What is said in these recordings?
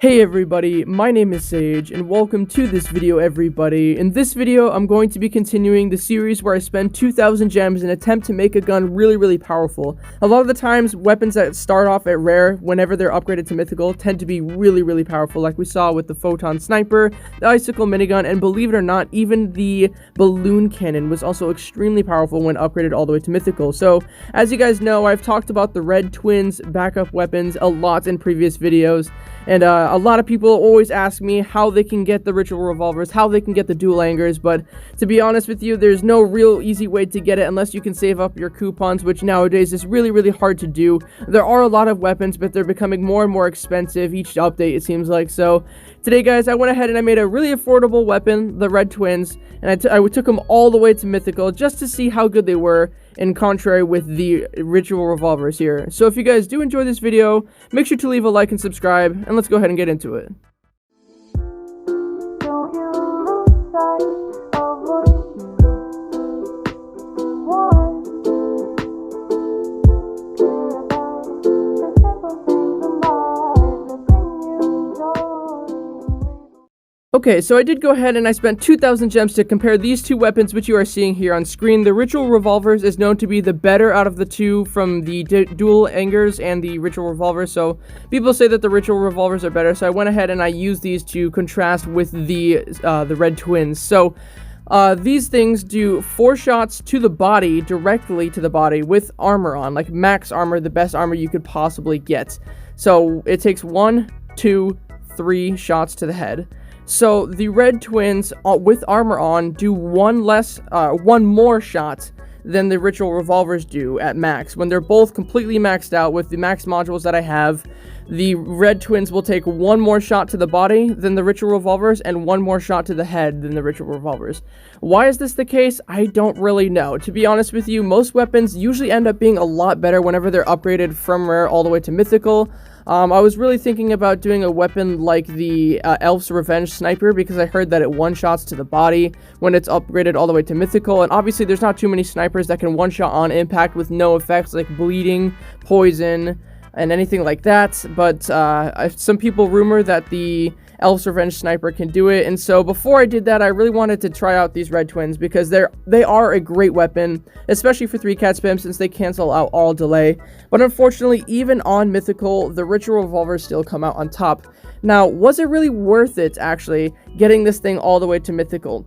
Hey everybody, my name is Saige, and welcome to this video everybody. In this video, I'm going to be continuing the series where I spend 2,000 gems in an attempt to make a gun really powerful. A lot of the times, weapons that start off at rare, whenever they're upgraded to mythical, tend to be really powerful, like we saw with the photon sniper, the icicle minigun, and believe it or not, even the balloon cannon was also extremely powerful when upgraded all the way to mythical. So, as you guys know, I've talked about the red twins backup weapons a lot in previous videos, and a lot of people always ask me how they can get the ritual revolvers, how they can get the dual angers, but to be honest with you, there's no real easy way to get it unless you can save up your coupons, which nowadays is really hard to do. There are a lot of weapons, but they're becoming more and more expensive each update, it seems like. So today, guys, I went ahead and I made a really affordable weapon, the red twins, and I took them all the way to mythical just to see how good they were, in contrary with the ritual revolvers here. So if you guys do enjoy this video, make sure to leave a like and subscribe, and let's go ahead and get into it. Okay, so I did go ahead and I spent 2,000 gems to compare these two weapons which you are seeing here on screen. The ritual revolvers is known to be the better out of the two from the dual angers and the ritual revolvers, so people say that the ritual revolvers are better, so I went ahead and I used these to contrast with the red twins. So these things do 4 shots to the body, directly to the body, with armor on, like max armor, the best armor you could possibly get. So it takes 1, 2, 3 shots to the head. So the red twins with armor on do one more shot than the ritual revolvers do at max. When they're both completely maxed out with the max modules that I have, the red twins will take 1 more shot to the body than the ritual revolvers and 1 more shot to the head than the ritual revolvers. Why is this the case? I don't really know. To be honest with you, most weapons usually end up being a lot better whenever they're upgraded from rare all the way to mythical. I was really thinking about doing a weapon like the Elf's Revenge Sniper, because I heard that it one-shots to the body when it's upgraded all the way to mythical, and obviously there's not too many snipers that can one-shot on impact with no effects like bleeding, poison, and anything like that, but some people rumor that the Elf's Revenge Sniper can do it, and so before I did that, I really wanted to try out these red twins, because they are a great weapon, especially for 3-cat spam, since they cancel out all delay. But unfortunately, even on mythical, the ritual revolvers still come out on top. Now, was it really worth it, actually, getting this thing all the way to mythical?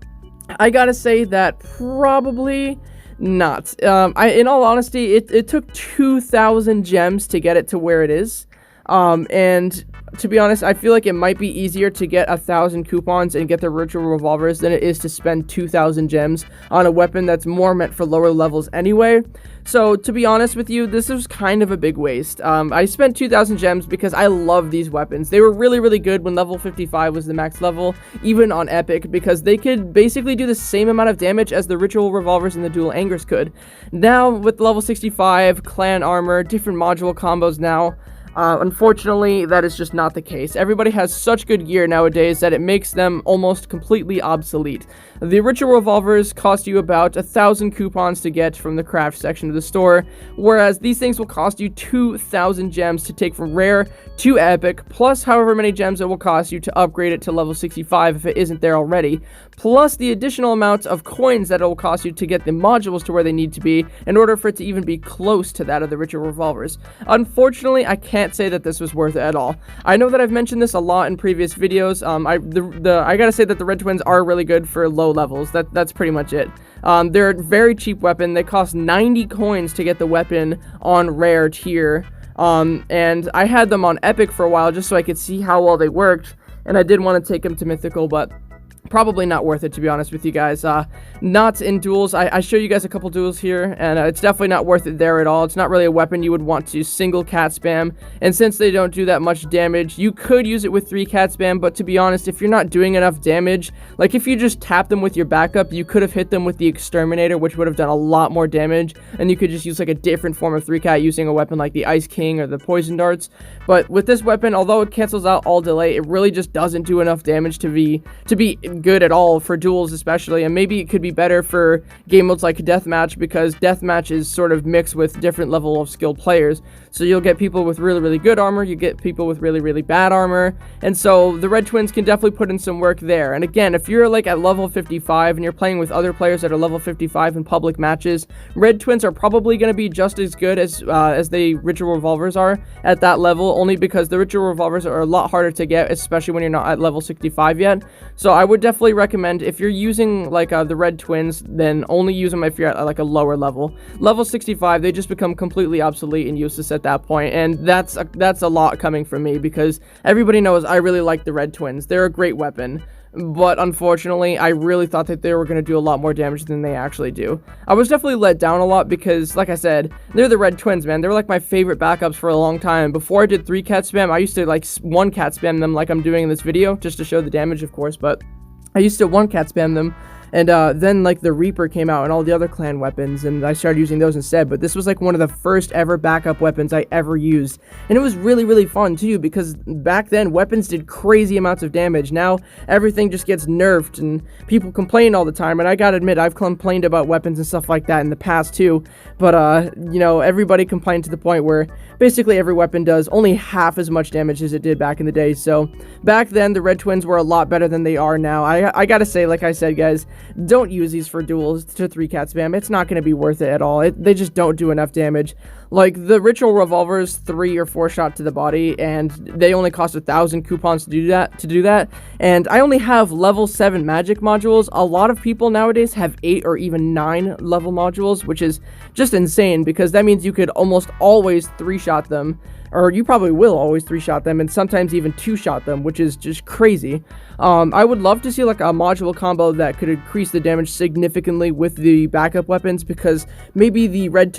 I gotta say that probably not. In all honesty, it took 2,000 gems to get it to where it is, and to be honest, I feel like it might be easier to get 1,000 coupons and get the ritual revolvers than it is to spend 2,000 gems on a weapon that's more meant for lower levels anyway. So, to be honest with you, this was kind of a big waste. I spent 2,000 gems because I love these weapons. They were really good when level 55 was the max level, even on epic, because they could basically do the same amount of damage as the ritual revolvers and the dual angers could. Now, with level 65, clan armor, different module combos now, unfortunately, that is just not the case. Everybody has such good gear nowadays that it makes them almost completely obsolete. The ritual revolvers cost you about 1,000 coupons to get from the craft section of the store, whereas these things will cost you 2,000 gems to take from rare to epic, plus however many gems it will cost you to upgrade it to level 65 if it isn't there already, plus the additional amount of coins that it will cost you to get the modules to where they need to be in order for it to even be close to that of the ritual revolvers. Unfortunately, I can't say that this was worth it at all. I know that I've mentioned this a lot in previous videos. I gotta say that the red twins are really good for low levels. That's pretty much it. They're a very cheap weapon. They cost 90 coins to get the weapon on rare tier. And I had them on epic for a while just so I could see how well they worked, and I did want to take them to mythical, but probably not worth it, to be honest with you guys. Not in duels. I show you guys a couple duels here, and it's definitely not worth it there at all. It's not really a weapon you would want to single cat spam, and since they don't do that much damage, you could use it with 3-cat spam, but to be honest, if you're not doing enough damage, like if you just tap them with your backup, you could have hit them with the exterminator, which would have done a lot more damage, and you could just use like a different form of 3-cat using a weapon like the Ice King or the poison darts. But with this weapon, although it cancels out all delay, it really just doesn't do enough damage to be good at all for duels especially, and maybe it could be better for game modes like deathmatch, because deathmatch is sort of mixed with different level of skilled players. So you'll get people with really, really good armor, you get people with really, really bad armor, and so the red twins can definitely put in some work there. And again, if you're like at level 55 and you're playing with other players that are level 55 in public matches, red twins are probably going to be just as good as the ritual revolvers are at that level, only because the ritual revolvers are a lot harder to get, especially when you're not at level 65 yet. So I would definitely recommend, if you're using like the red twins, then only use them if you're at like a lower level. Level 65, they just become completely obsolete and useless at that point, and that's a lot coming from me, because everybody knows I really like the red twins. They're a great weapon, but unfortunately I really thought that they were going to do a lot more damage than they actually do. I was definitely let down a lot because, like I said, they're the red twins, man. They were like my favorite backups for a long time. Before I did 3 cat spam, I used to like 1 cat spam them like I'm doing in this video, just to show the damage, of course, but I used to 1 cat spam them. And then like the Reaper came out and all the other clan weapons, and I started using those instead. But this was like one of the first ever backup weapons I ever used, and it was really, really fun too, because back then weapons did crazy amounts of damage. Now everything just gets nerfed and people complain all the time, and I gotta admit, I've complained about weapons and stuff like that in the past too. But you know, everybody complained to the point where basically every weapon does only half as much damage as it did back in the day. So back then the red twins were a lot better than they are now. I gotta say, like I said, guys, don't use these for duels to 3 cat spam. It's not going to be worth it at all. They just don't do enough damage. Like the ritual revolvers, 3 or 4 shot to the body, and they only cost 1,000 coupons to do that. And I only have level 7 magic modules. A lot of people nowadays have 8 or even 9 level modules, which is just insane, because that means you could almost always 3-shot them, or you probably will always 3-shot them, and sometimes even 2-shot them, which is just crazy. I would love to see like a module combo that could increase the damage significantly with the backup weapons, because maybe the red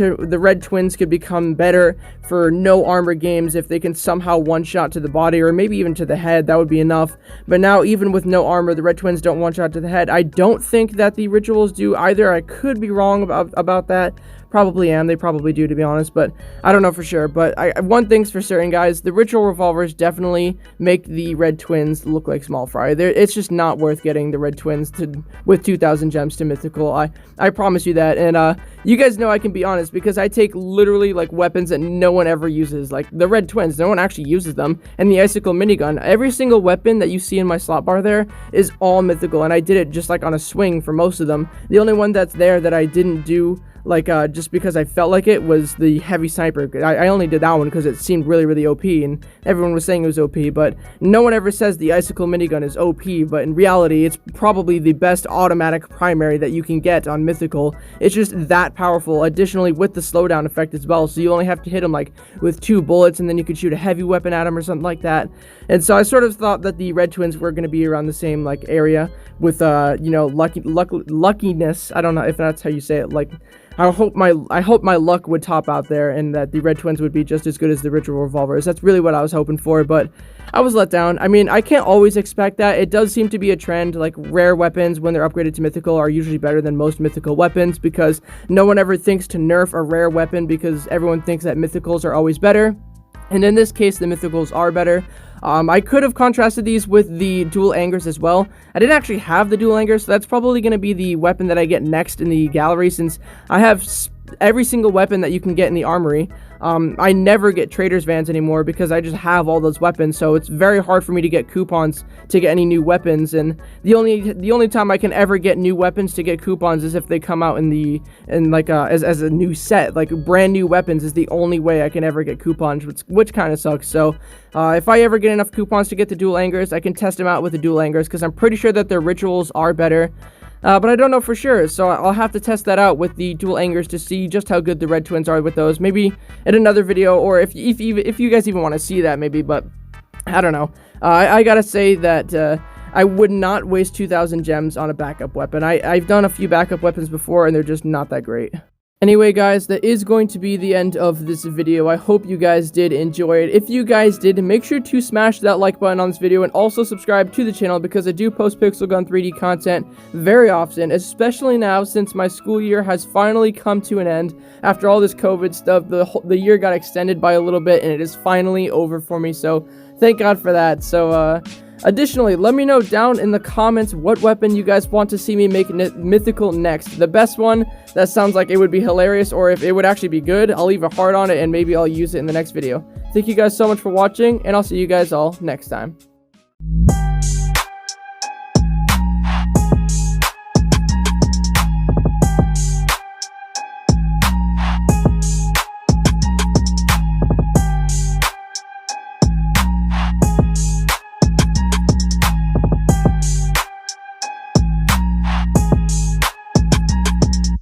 twins could become better for no armor games if they can somehow 1-shot to the body, or maybe even to the head. That would be enough. But now, even with no armor, the red twins don't 1-shot to the head. I don't think that the rituals do either. I could be wrong about that. Probably am. They probably do, to be honest, but I don't know for sure. But one thing's for certain, guys, the ritual revolvers definitely make the red twins look like small fry. It's just not worth getting the red twins with 2,000 gems to mythical. I promise you that. And you guys know I can be honest, because I take literally like weapons that no one ever uses, like the red twins. No one actually uses them, and the icicle minigun. Every single weapon that you see in my slot bar there is all mythical, and I did it just like on a swing for most of them. The only one that's there that I didn't do, like just because I felt like it, was the heavy sniper. I only did that one because it seemed really, really OP, and everyone was saying it was OP, but no one ever says the icicle minigun is OP. But in reality, it's probably the best automatic primary that you can get on mythical. It's just that powerful, additionally with the slowdown effect as well, so you only have to hit him like with 2 bullets, and then you could shoot a heavy weapon at him or something like that. And so I sort of thought that the red twins were going to be around the same like area with you know, luckiness. I don't know if that's how you say it. Like, I hope my luck would top out there, and that the red twins would be just as good as the ritual revolvers. That's really what I was hoping for, but I was let down. I mean, I can't always expect that. It does seem to be a trend, like rare weapons when they're upgraded to mythical are usually better than most mythical weapons, because no one ever thinks to nerf a rare weapon, because everyone thinks that mythicals are always better. And in this case, the mythicals are better. I could have contrasted these with the dual angers as well. I didn't actually have the dual angers, so that's probably going to be the weapon that I get next in the gallery, since I have every single weapon that you can get in the armory. I never get traders vans anymore because I just have all those weapons, so it's very hard for me to get coupons to get any new weapons. And the only time I can ever get new weapons to get coupons is if they come out as a new set. Like brand new weapons is the only way I can ever get coupons, which kind of sucks. So if I ever get enough coupons to get the dual angers, I can test them out with the dual angers, because I'm pretty sure that their rituals are better. But I don't know for sure, so I'll have to test that out with the dual angers to see just how good the red twins are with those. Maybe in another video, or if you guys even want to see that, maybe. But I don't know. I gotta say that I would not waste 2,000 gems on a backup weapon. I've done a few backup weapons before, and they're just not that great. Anyway, guys, that is going to be the end of this video. I hope you guys did enjoy it. If you guys did, make sure to smash that like button on this video, and also subscribe to the channel, because I do post Pixel Gun 3D content very often, especially now since my school year has finally come to an end. After all this COVID stuff, the year got extended by a little bit, and it is finally over for me, so thank God for that. So Additionally, let me know down in the comments what weapon you guys want to see me make mythical next. The best one that sounds like it would be hilarious, or if it would actually be good, I'll leave a heart on it and maybe I'll use it in the next video. Thank you guys so much for watching, and I'll see you guys all next time.